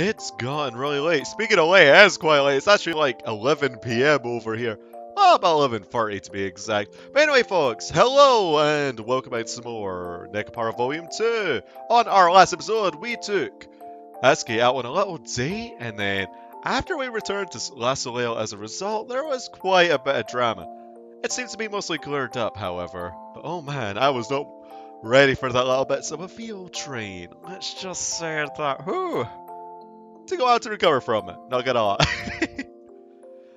It's gotten really late. Speaking of late, it is quite late. It's actually like 11 p.m. over here. Well, about 11:30 to be exact. But anyway, folks, hello and welcome back to some more Nekopara Vol.2. On our last episode, we took Azuki out on a little date, and then after we returned to La Soleil as a result, there was quite a bit of drama. It seems to be mostly cleared up, however. But oh man, I was not ready for that little bit of a field train. Let's just say that, whew, to go out to recover from it, not gonna lie.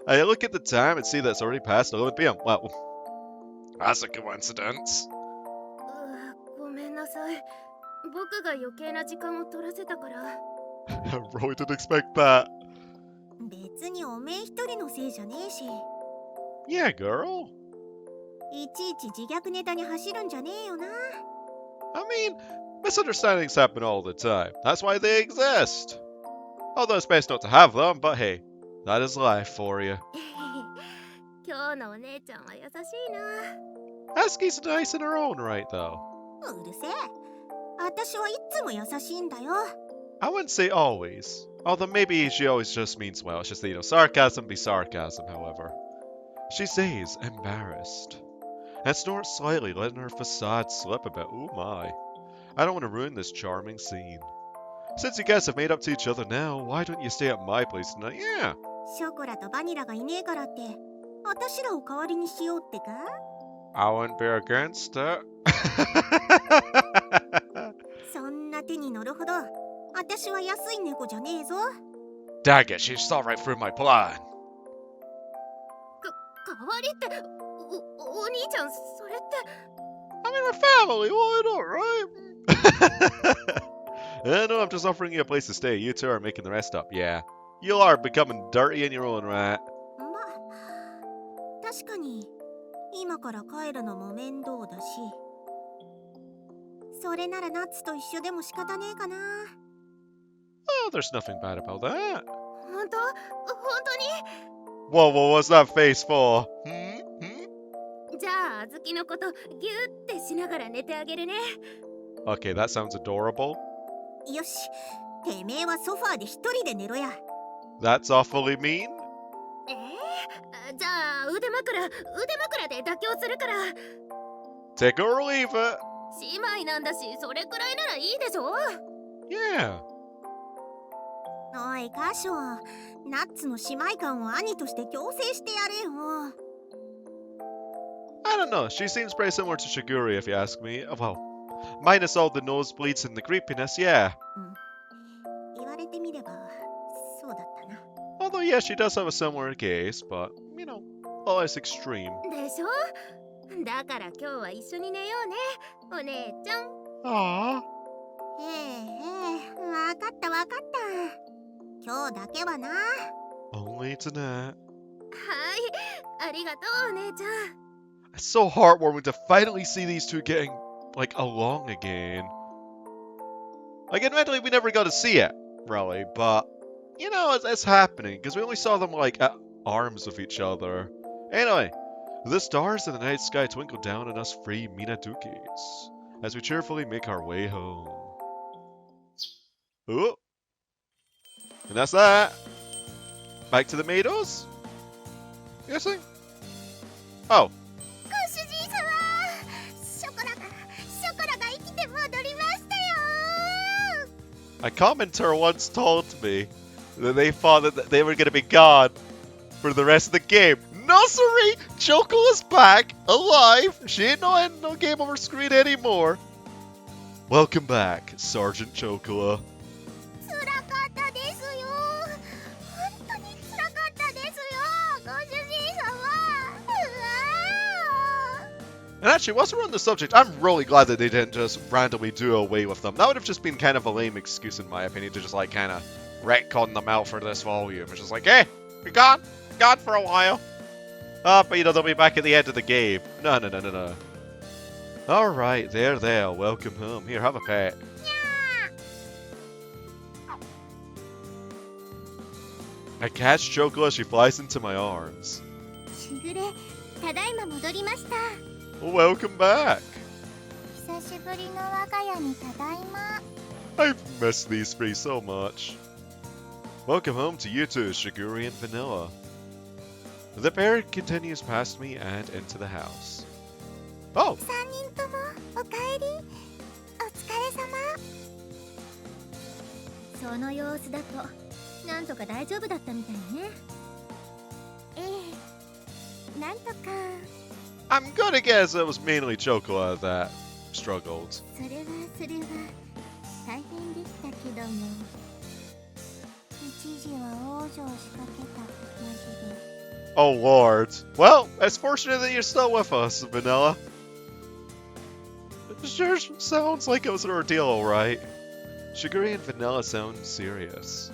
I look at the time and see that it's already past 11 p.m. Well, that's a coincidence. ごめんなさい。僕が余計な時間を取らせたから。I really didn't expect that. 別におめえ一人のせいじゃねえし。Yeah, girl. いちいち自虐ネタに走るんじゃねえよな。I mean, misunderstandings happen all the time. That's why they exist. Although it's best not to have them, but hey, that is life for you. 今日のお姉ちゃんは優しいな。Azuki's nice in her own right, though. うるせえ。私はいつも優しいんだよ。I wouldn't say always. Although maybe she always just means well. It's just that, you know, sarcasm be sarcasm, however. She says, embarrassed, and snorts slightly, letting her facade slip a bit. Oh my. I don't want to ruin this charming scene. Since you guys have made up to each other now, why don't you stay at my place tonight? Yeah. ショコラとバニラがいねえからって、私らを代わりにしようってか？ I wouldn't be against it. そんな手に乗るほど、私は安い猫じゃねえぞ。Dang it, she saw right through my plan. 代わりって、お兄ちゃん、それって。I mean, we're family, why not, right? No, I'm just offering you a place to stay. You two are making the rest up, yeah. You are becoming dirty in your own right. まあ、確かに今から帰るのも面倒だし、それならナッツと一緒でも仕方ねえかな。Oh, there's nothing bad about that. 本当に Whoa, what's that face for? じゃあ、あずきのことギューってしながら寝てあげるね。Okay, that sounds adorable. よし、てめえはソファーで一人で寝ろや。That's awfully mean. じゃあ腕枕で妥協するから。Take it or leave it. 姉妹なんだし、それくらいならいいでしょ。Yeah. おいカショー、ナッツの姉妹感を兄として強制してやれよ。I don't know, she seems pretty similar to Shigure if you ask me. Well, minus all the nosebleeds and the creepiness, yeah. 言われてみればそうだったな。 Although, yeah, she does have a similar case, but, you know, less extreme. でしょ。だから今日は一緒に寝ようね、お姉ちゃん。Aww. わかったわかった。今日だけはな。 Only tonight. はい、ありがとうお姉ちゃん。 It's so heartwarming to finally see these two getting, like, along again. Like, admittedly, we never got to see it, really, but, you know, it's happening, because we only saw them, like, at arms with each other. Anyway, the stars in the night sky twinkle down on us free Minadukis, as we cheerfully make our way home. Ooh. And that's that. Back to the meadows? Guessing? Oh. ご主人様、ショコラが生きて戻りましたよ。 A commenter once told me that they thought that they were going to be gone for the rest of the game. No, sorry! Chocola's back, alive! She ain't no game over screen anymore. Welcome back, Sergeant Chocola. 辛かったですよ。本当に辛かったですよ、ご主人様。And actually, whilst we're on the subject, I'm really glad that they didn't just randomly do away with them. That would have just been kind of a lame excuse, in my opinion, to just, like, kind of retcon them out for this volume. It's just like, hey, you're gone for a while. But, you know, they'll be back at the end of the game. No. Alright, there, welcome home. Here, have a pet. I catch Chocola as she flies into my arms. しぐれ、ただいま戻りました。 Welcome back. 久しぶりの我が家にただいま。 I've missed these three so much. Welcome home to you two, Shigure and Vanilla. The pair continues past me and into the house. Oh! 3人ともおかえり。お疲れ様。その様子だとなんとか大丈夫だったみたいね。ええ、なんとか。 I'm gonna guess it was mainly Chocola that struggled. それは大変でしたけども、一時は王女を仕掛けたマジで。 Oh lord. Well, it's fortunate that you're still with us, Vanilla. It sure sounds like it was an ordeal, right? Shigure and Vanilla sound serious.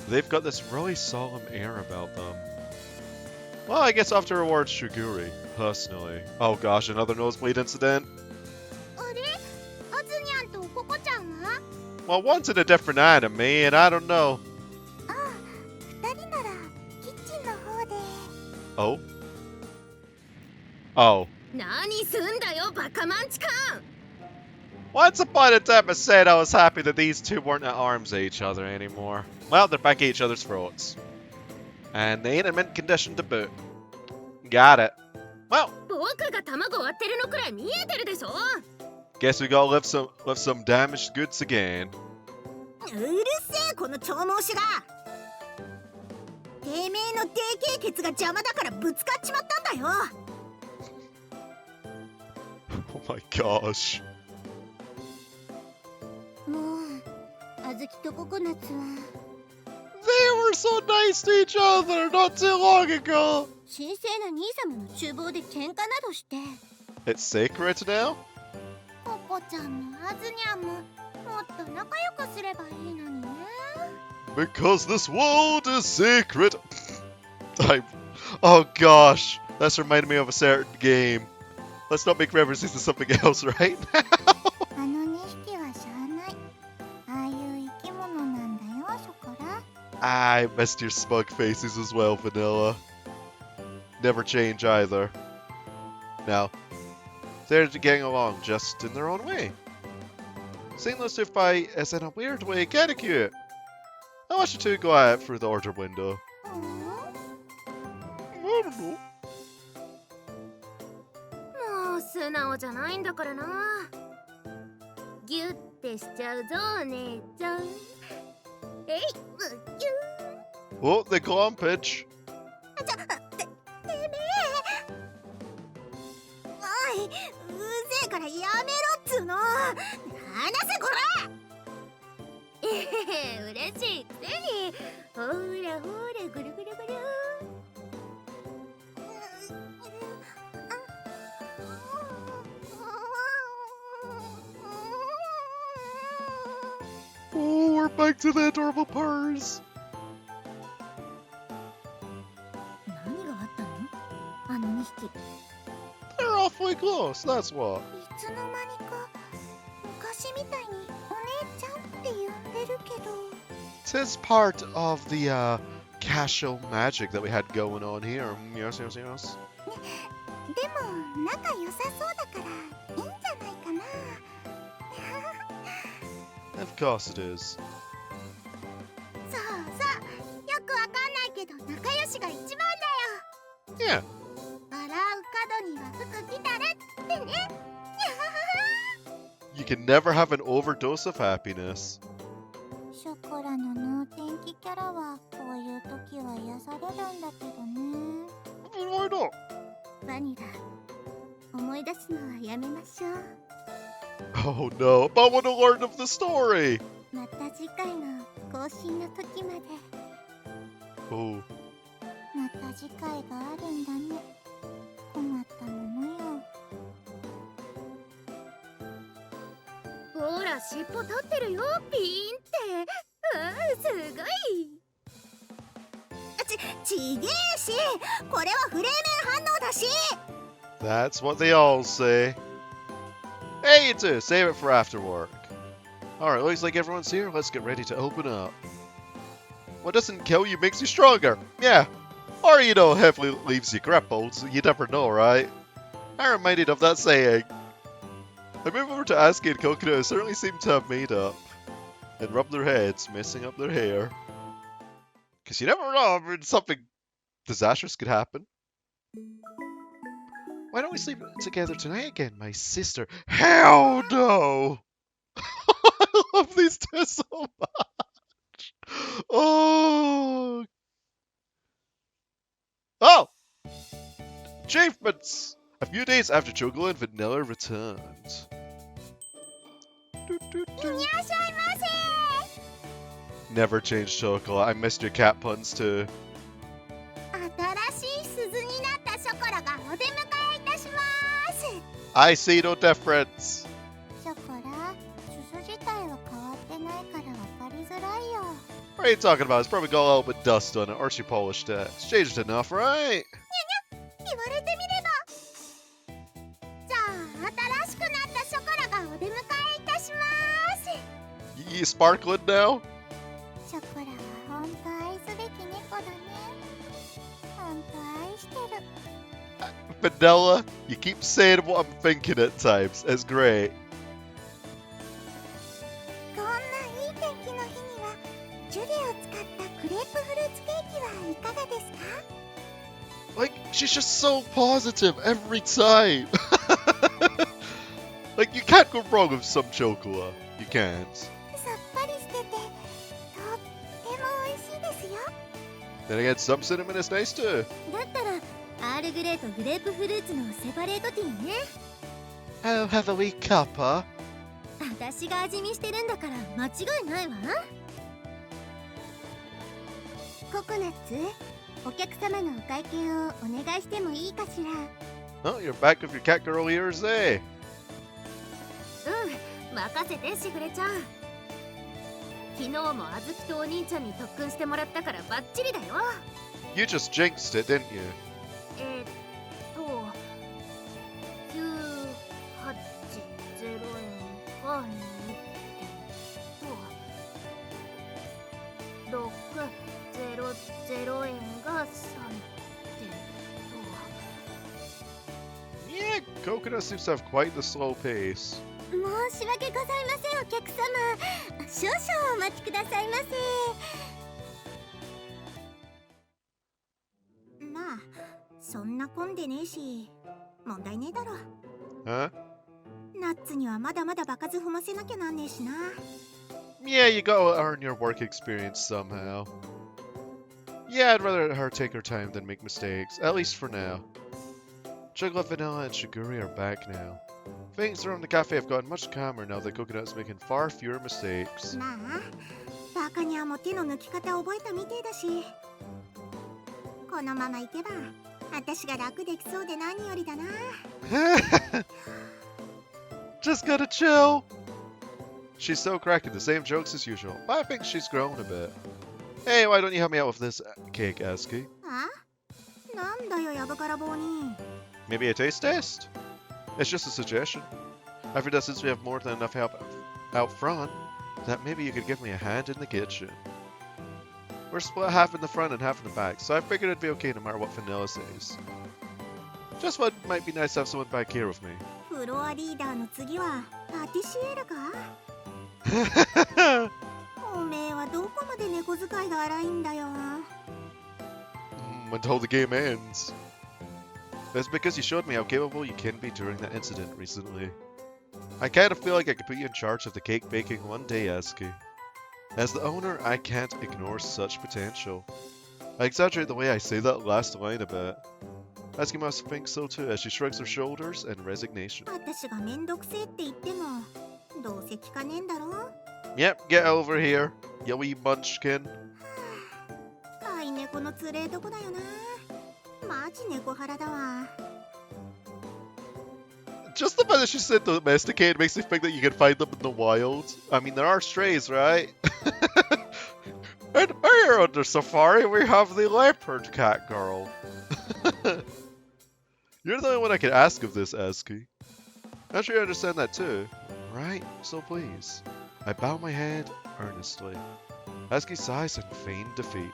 They've got this really solemn air about them. Well, I guess I have to reward Shigure, personally. Oh gosh, another nosebleed incident? あれ、あずにゃんとココちゃんは？ Well, one's in a different anime, and I don't know. ああ、二人ならキッチンの方で。 Oh? Oh. 何すんだよバカマンチカン。 Once upon a time I said I was happy that these two weren't at arms at each other anymore. Well, they're back at each other's throats. And they ain't in mint condition to boot. Got it. Well, 僕が卵割ってるのくらい見えてるでしょ。 guess we gotta lift some damaged goods again. うるせえこの長毛種が。てめえの低経血が邪魔だからぶつかっちまったんだよ。 Oh my gosh. もう、あずきとココナッツは They were so nice to each other not too long ago. 神聖な兄様の厨房で喧嘩などして。 It's sacred now? ココちゃんもあずにゃんももっと仲良くすればいいのにね。 Because this world is sacred. Oh gosh, that's reminded me of a certain game. Let's not make references to something else right now. あの2匹はしゃあない。ああいう生き物なんだよ、ショコラ。 I missed your smug faces as well, Vanilla. Never change either. Now, they're getting along just in their own way. Seamless to fight is in a weird way kinda cute. I want you two go out through the order window. うん I don't know. もう素直じゃないんだからな。ギュッてしちゃうぞお姉ちゃん。えい、うぎゅ Oh, they call on pitch. てめえ。おい、うぜえからやめろっつうの。離せこら。えへへ、嬉しいくせに。ほらほらぐるぐるぐる。 Oh, we're back to the adorable purrs. 何があったの？あの2匹。 They're awfully close, that's what. いつの間にか昔みたいにお姉ちゃんって呼んでるけど。 'Tis part of the Kashou magic that we had going on here. Yes, yes, yes. でも仲良さそうだからいいんじゃないかな。 Of course it is. そうそう、よくわかんないけど仲良しが一番だよ。 Yeah. 笑う角には服着たれってね。 You can never have an overdose of happiness. ショコラの能天気キャラはこういう時は癒されるんだけどね。 Why not? バニラ、思い出すのはやめましょう。 Oh no, but I want to learn of the story. また次回の更新の時まで。 Oh. また次回があるんだね。困ったものよ。 ほら尻尾立ってるよピーンって。すごい。ちげえし、これはフレーメン反応だし。 That's what they all say. Hey, you two, save it for after work. Alright, looks like everyone's here. Let's get ready to open up. What doesn't kill you makes you stronger. Yeah. Or, you know, heavily leaves you crippled. You never know, right? I'm reminded of that saying. I remember to Azuki and Coconut certainly seem to have made up and rubbed their heads, messing up their hair. Because you never know, I mean, something disastrous could happen. Why don't we sleep together tonight again, my sister? Hell no! I love these two so much. Oh! Oh! Achievements! A few days after Chocola and Vanilla returned. Never change Chocola. I missed your cat puns too. I see no difference. What are you talking about? It's probably got a little bit of dust on it, or she polished it. It's changed enough, right? You sparkling now? Vanilla, you keep saying what I'm thinking at times. It's great. Like, she's just so positive every time. Like, you can't go wrong with some Chocola. You can't. Then again, some cinnamon is nice too. I'll have a wee cuppa. Oh, you're back with your catgirl ears, eh? You just jinxed it, didn't you? Yeah, coconut seems to have quite the slow pace. Huh? Yeah, you gotta earn your work experience somehow. Yeah, I'd rather her take her time than make mistakes, at least for now. Chocolate, Vanilla, and Shigure are back now. Things around the cafe have gotten much calmer now that Coconut is making far fewer mistakes. Just gotta chill. She's still cracking the same jokes as usual, but I think she's grown a bit. Hey, why don't you help me out with this cake, Azuki? Maybe a taste test? It's just a suggestion. I figured that since we have more than enough help out front, that maybe you could give me a hand in the kitchen. We're split half in the front and half in the back, so I figured it'd be okay no matter what Vanilla says. Just what might be nice to have someone back here with me. Until the game ends. That's because you showed me how capable you can be during that incident recently. I kind of feel like I could put you in charge of the cake baking one day, Azuki. As the owner, I can't ignore such potential. I exaggerate the way I say that last line a bit. Azuki must think so too, as she shrugs her shoulders in resignation. Yep, get over here, you wee munchkin. Just the fact that she said domesticated makes me think that you can find them in the wild. I mean, there are strays, right? And here under Safari, we have the leopard catgirl. You're the only one I can ask of this, Azuki. I'm sure you understand that too, right? So please. I bow my head earnestly. Azuki sighs in feigned defeat.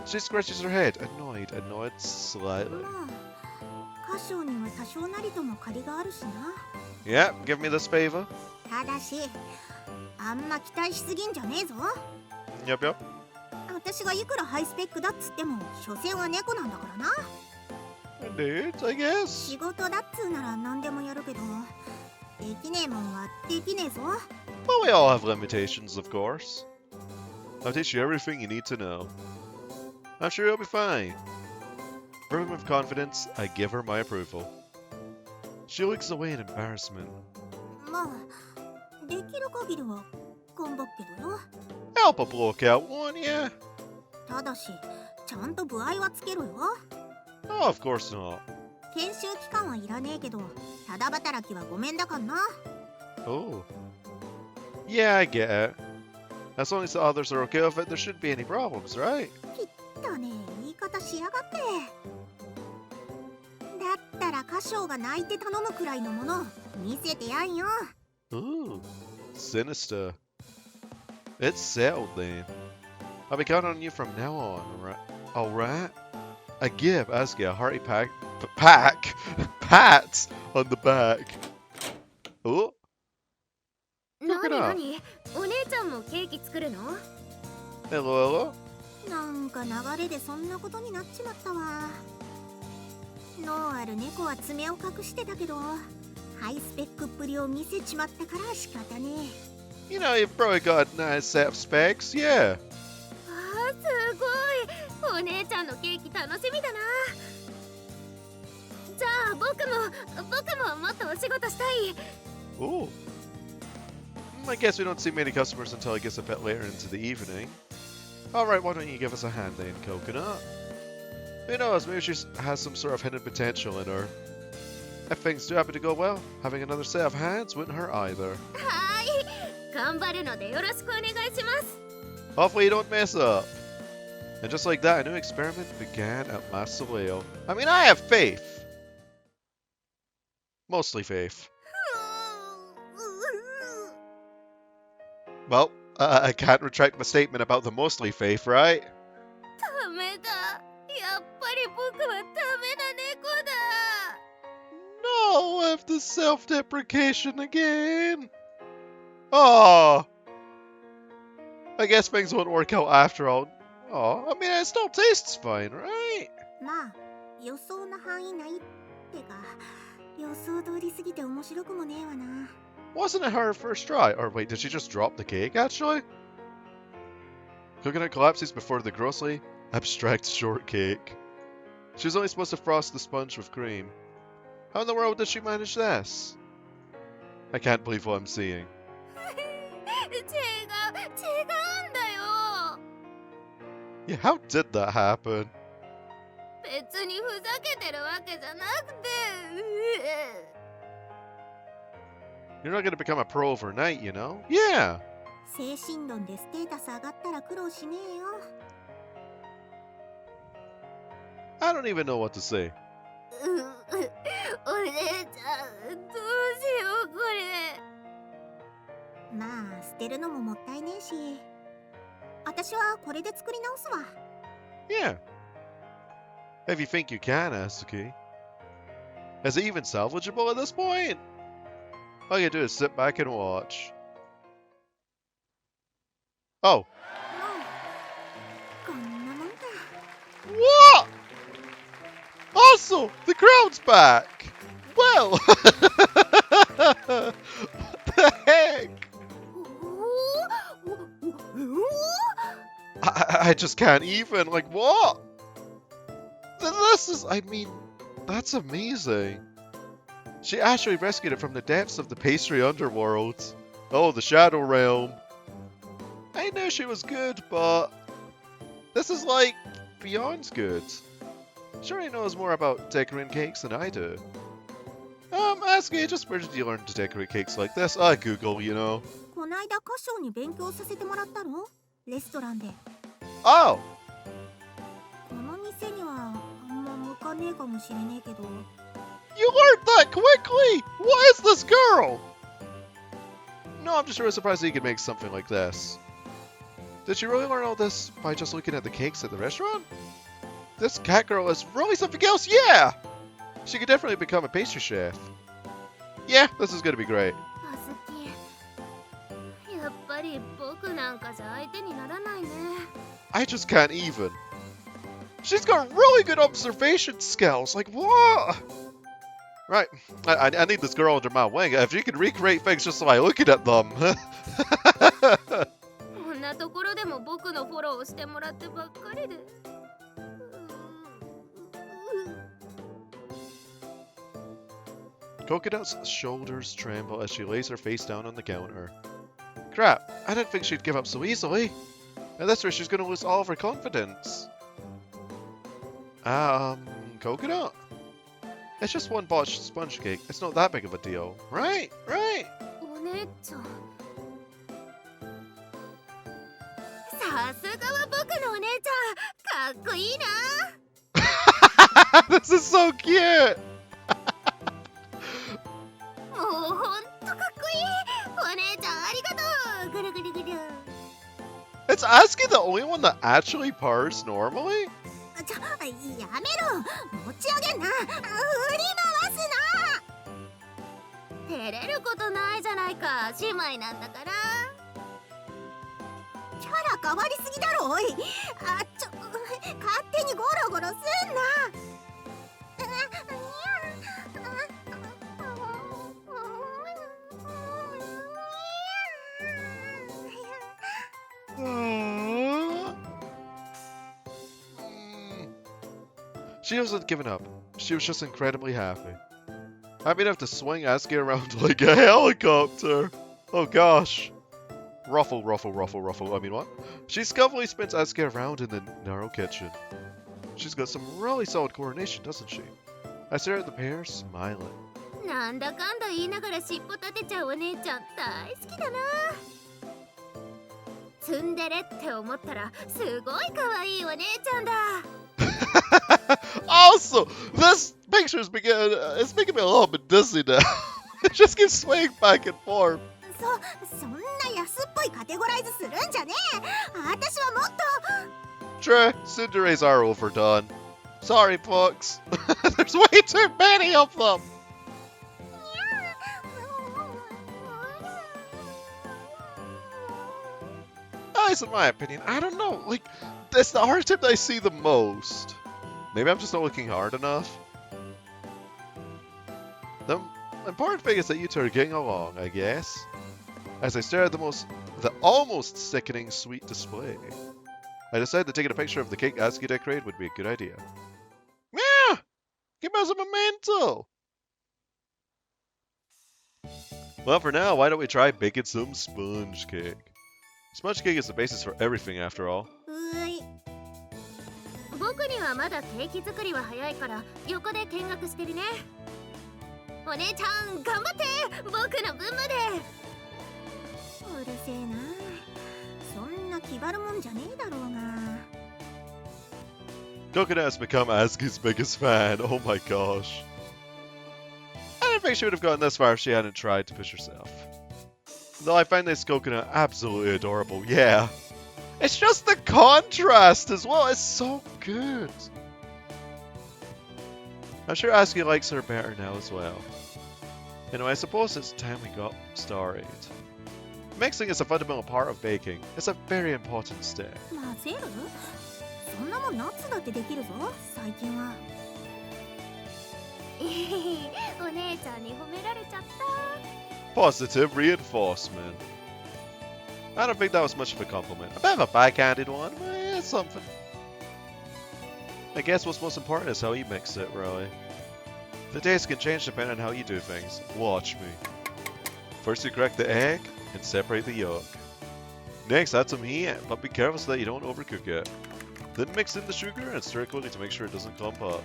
She scratches her head, annoyed slightly. Yeah, give me this favor. Yep. 私がいくらハイスペックだっつっても所詮は猫なんだからな。 Indeed, I guess. 仕事だっつうなら何でもやるけど、できねえもんはできねえぞ。 Well, we all have limitations, of course. I'll teach you everything you need to know. I'm sure you'll be fine. Brimming with confidence, I give her my approval. She looks away in embarrassment. まあできる限りは頑張っけどよ。 Help a bloke out, won't ya? ただしちゃんと部合はつけろよ。 Oh, of course not. 研修期間はいらねえけど、ただ働きはごめんだかんな。 Oh. Yeah, I get it. As long as the others are okay with it, there shouldn't be any problems, right? だねえ言い方しやがって。だったら歌唱が泣いて頼むくらいのもの見せてやんよ。 Ooh. Sinister. It's settled then. I'll be counting on you from now on, alright? I give Azuki a hearty pat on the back. Oh. なになに、お姉ちゃんもケーキ作るの？ Hello, hello. なんか流れでそんなことになっちまったわ。脳ある猫は爪を隠してたけど、ハイスペックっぷりを見せちまったから仕方ねえ。 You know, you've probably got a nice set of specs, yeah. あーすごい、お姉ちゃんのケーキ楽しみだな。じゃあ僕ももっとお仕事したい。 Oh. I guess we don't see many customers until it gets a bit later into the evening. Alright, why don't you give us a hand then, Coconut? Who knows, maybe she has some sort of hidden potential in her. If things do happen to go well, having another set of hands wouldn't hurt either. はーい、頑張るのでよろしくお願いします。 Hopefully you don't mess up. And just like that, a new experiment began at Last Soleil. I mean, I have faith. Mostly faith. Well, I can't retract my statement about the mostly faith, right? ダメだ、やっぱり僕はダメな猫だ。 No, I have the self-deprecation again. Oh. I guess things won't work out after all. Oh, I mean, it still tastes fine, right? まあ予想の範囲内ってか、予想通りすぎて面白くもねえわな。 Wasn't it her first try? Or wait, did she just drop the cake, actually? Coconut collapses before the grossly abstract shortcake. She was only supposed to frost the sponge with cream. How in the world did she manage this? I can't believe what I'm seeing. 違うんだよ。 Yeah, how did that happen? 別にふざけてるわけじゃなくて。 You're not gonna become a pro overnight, you know? Yeah! 精神論でステータス上がったら苦労しねえよ。 I don't even know what to say. お姉ちゃん、どうしようこれ。まあ捨てるのももったいねえし、私はこれで作り直すわ。 Yeah. If you think you can, Azuki. Is it even salvageable at this point? All you do is sit back and watch. Oh. もうこんなもんか。 What? Also, the crowd's back! Well! What the heck? I just can't even. Like, what? This is, I mean, that's amazing. She actually rescued it from the depths of the pastry underworld. Oh, the Shadow Realm. I knew she was good, but this is like beyond good. Sure knows more about decorating cakes than I do. Azuki, just where did you learn to decorate cakes like this? I Google, you know. こないだ歌唱に勉強させてもらったの？レストランで。 Oh! この店にはあんま向かねえかもしれねえけど。 You learned that quickly! What is this girl? No, I'm just really surprised that you could make something like this. Did you really learn all this by just looking at the cakes at the restaurant? This catgirl is really something else, yeah! She could definitely become a pastry chef. Yeah, this is gonna be great. あずき、やっぱり僕なんかじゃ相手手にならないね。 I just can't even. She's got really good observation skills. Like, what? Right. I need this girl under my wing. If you can recreate things just by looking at them. こんなところでも僕のフォローをしてもらってばっかりで。Coconut's shoulders tremble as she lays her face down on the counter. Crap, I didn't think she'd give up so easily. And this way she's gonna lose all of her confidence. Coconut? It's just one botched sponge cake. It's not that big of a deal. Right, right. お姉ちゃん。さすがは僕のお姉ちゃん。かっこいいな。This is so cute! もうほんとかっこいい。お姉ちゃんありがとう。ぐるぐるぐる。 It's Azuki the only one that actually purrs normally? やめろ、持ち上げんな、振り回すな。照れることないじゃないか、姉妹なんだから。キャラ変わりすぎだろおい。勝手にゴロゴロすんな。She wasn't giving up. She was just incredibly happy. Happy enough to swing Azuki around like a helicopter. Oh gosh. Ruffle, ruffle, ruffle, ruffle. I mean, what? She skillfully spins Azuki around in the narrow kitchen. She's got some really solid coordination, doesn't she? I stare at the pair, smiling. なんだかんだ言いながら尻尾立てちゃうお姉ちゃん大好きだな。ツンデレって思ったらすごい可愛いお姉ちゃんだ。Also, this picture is it's making me a little bit dizzy now. It just keeps swaying back and forth. そんな安っぽいカテゴライズするんじゃねえ。私はもっと。True, tsunderes are overdone. Sorry, folks. There's way too many of them. At least in my opinion, I don't know. Like, that's the archetype that I see the most. Maybe I'm just not looking hard enough. The important thing is that you two are getting along, I guess. As I stare at the almost sickening sweet display, I decided that taking a picture of the cake Azuki decorated would be a good idea. Yeah! Give us a memento! Well, for now, why don't we try baking some sponge cake? Sponge cake is the basis for everything, after all. 僕にはまだケーキ作りは早いから横で見学してるね。お姉ちゃん頑張って、僕の分まで。うるせえな。そんな気張るもんじゃねえだろうが。Coconut has become Azuki's biggest fan. Oh my gosh. I didn't think she would have gotten this far if she hadn't tried to push herself. Though I find this Coconut absolutely adorable. Yeah. It's just the contrast as well. It's so good. I'm sure Azuki likes her better now as well. You know, I suppose it's time we got started. Mixing is a fundamental part of baking. It's a very important step. 混ぜる？そんなもんナッツだってできるぞ、最近は。お姉ちゃんに褒められちゃった。 Positive reinforcement. I don't think that was much of a compliment. A bit of a backhanded one, but yeah, it's something. I guess what's most important is how you mix it, really. The taste can change depending on how you do things. Watch me. First you crack the egg and separate the yolk. Next add some heat, but be careful so that you don't overcook it. Then mix in the sugar and stir it quickly to make sure it doesn't clump up.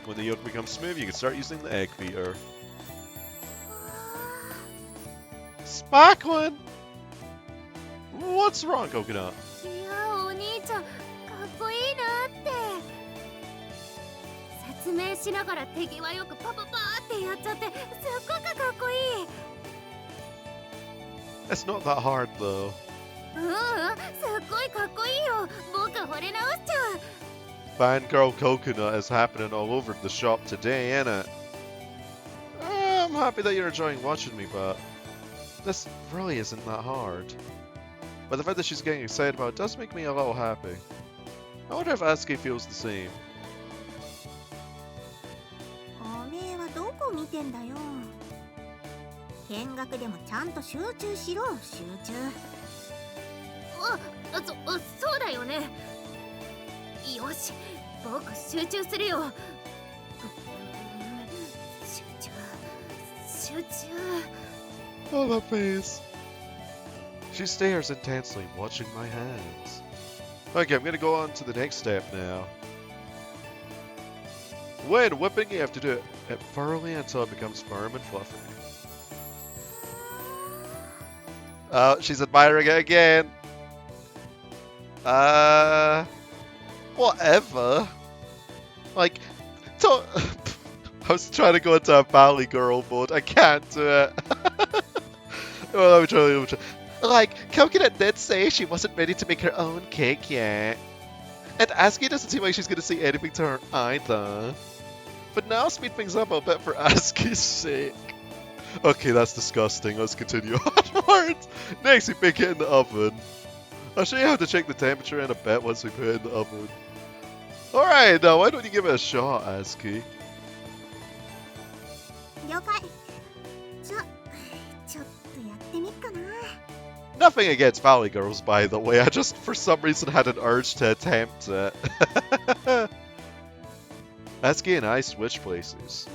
When the yolk becomes smooth, you can start using the egg beater. Sparkling! What's wrong, Coconut? いやお兄ちゃんかっこいいなって説明しながら手際よくパパパーってやっちゃってすっごくかっこいい。 It's not that hard though. すっごいかっこいいよ。僕惚れ直しちゃう。 Fangirl Coconut is happening all over the shop today, ain't it? I'm happy that you're enjoying watching me, but this really isn't that hard. but the fact that she's getting excited about it does make me a little happy. I wonder if Azuki feels the same. おめえはどこ見てんだよ。見学でもちゃんと集中しろ、集中。そうだよね。よし、僕集中するよ。集中。 Oh, that face. She stares intensely, watching my hands. Okay, I'm gonna go on to the next step now. When whipping, you have to do it thoroughly until it becomes firm and fluffy. Oh, she's admiring it again. Whatever. Like, I was trying to go into a Valley Girl mode. I can't do it. Well, let me try. Like, Coconut did say she wasn't ready to make her own cake yet. And Azuki doesn't seem like she's going to say anything to her either. But now speed things up a bit for Azuki's sake. Okay, that's disgusting. Let's continue onwards. Next, we bake it in the oven. I'll show you how to check the temperature in a bit once we put it in the oven. Alright, now why don't you give it a shot, Azuki? 了解。ちょっとやってみっかな。 Nothing against Valley Girls, by the way. I just, for some reason, had an urge to attempt it. Azuki and I switch places.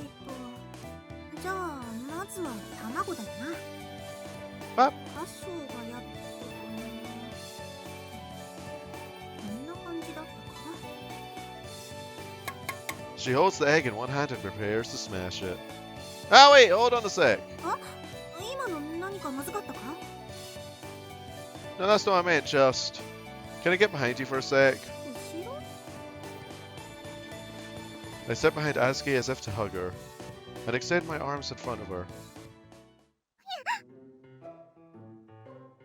じゃあまずは卵だよあな。カシュがやってこんな感じだったか。 She holds the egg in one hand and prepares to smash it. Ah, wait, hold on a sec. あ、今の何かまずかったか？ No, that's not what I meant, just... Can I get behind you for a sec? 後ろ？ I step behind Azuki as if to hug her, and extend my arms in front of her.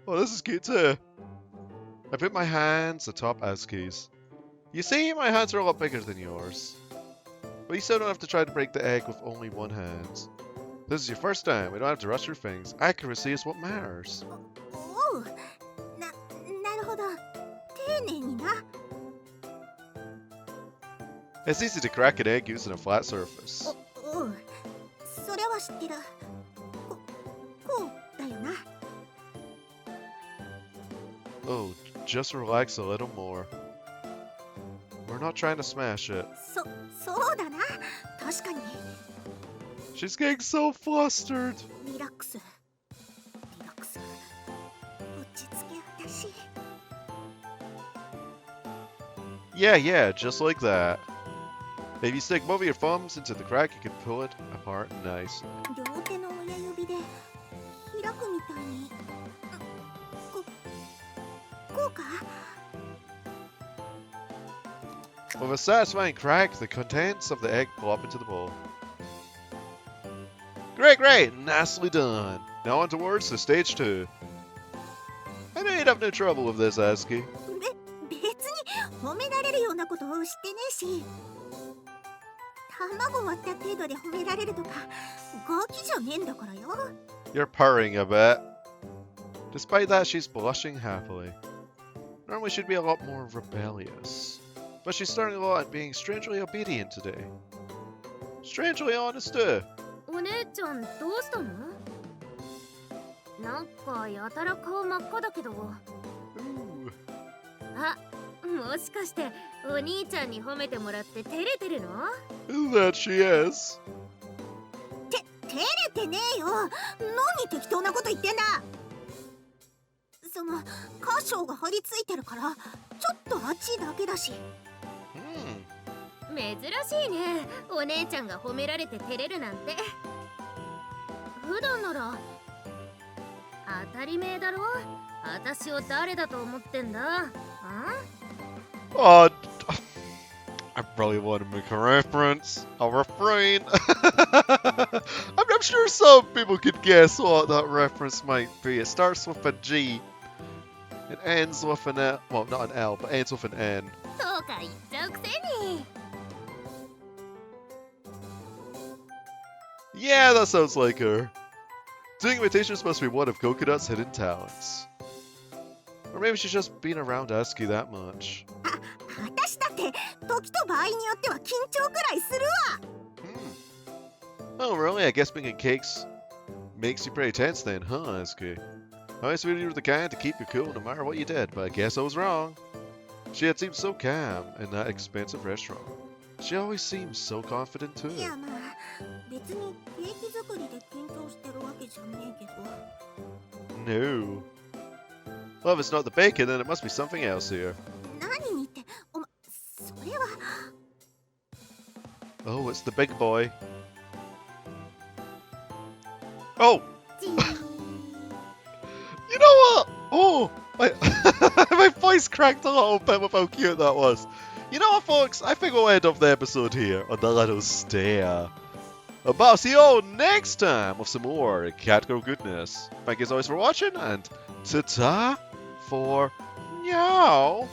Oh, this is cute too. I put my hands atop Azuki's. You see, my hands are a lot bigger than yours. But you still don't have to try to break the egg with only one hand. This is your first time, we don't have to rush through things. Accuracy is what matters. おう。なるほど。丁寧にな。 It's easy to crack an egg using a flat surface. おう。それは知ってる。こうだよな。 Oh, just relax a little more. We're not trying to smash it. そうだな。確かに。 She's getting so flustered. リラックス。落ち着け私。 Yeah, just like that. If you stick both of your thumbs into the crack, you can pull it apart nicely. 両手の親指で開くみたいに。こうか？ With a satisfying crack, the contents of the egg plop into the bowl. Great! Nicely done. Now on towards to stage 2. I know you'd have no trouble with this, Azuki. 別に褒められるようなことをしてねえし。卵割った程度で褒められるとかガキじゃねえんだからよ。 You're purring a bit. Despite that, she's blushing happily. Normally she'd be a lot more rebellious. But she's starting a lot and being strangely obedient today. Strangely honest too. お姉ちゃんどうしたの？なんかやたら顔真っ赤だけど。 Ooh. あ、もしかしてお兄ちゃんに褒めてもらって照れてるの？ That she is. 照れてねえよ。何適当なこと言ってんだ。そのカショウが張り付いてるからちょっと熱いだけだし。 珍しいね。お姉ちゃんが褒められて照れるなんて。普段なら当たり前だろ。私を誰だと思ってんだ？あ？ Oh, I really want to make a reference. I'll refrain. I'm sure some people could guess what that reference might be. It starts with a G. It ends with an L. Well, not an L, but ends with an N. そうか言っちゃうくせに。 Yeah, that sounds like her. Doing imitations must be one of Coconut's hidden talents. Or maybe she's just been around Azuki that much. 私だって時と場合によっては緊張くらいするわ。 Oh, really? I guess being in cakes makes you pretty tense then, huh, Azuki? I always figured you were the kind to keep you cool no matter what you did, but I guess I was wrong. She had seemed so calm in that expensive restaurant. She always seems so confident too. いやまあ別にケーキ作りで緊張してるわけじゃねえけど。 No. Well, if it's not the bacon, then it must be something else here. 何にっておまそれは。 Oh, it's the big boy. Oh! You know what? Oh! My, my voice cracked a little bit with how cute that was. You know what, folks? I think we'll end off the episode here on the little stare. But I'll see you all next time with some more catgirl goodness. Thank you as always for watching, and ta-ta for now.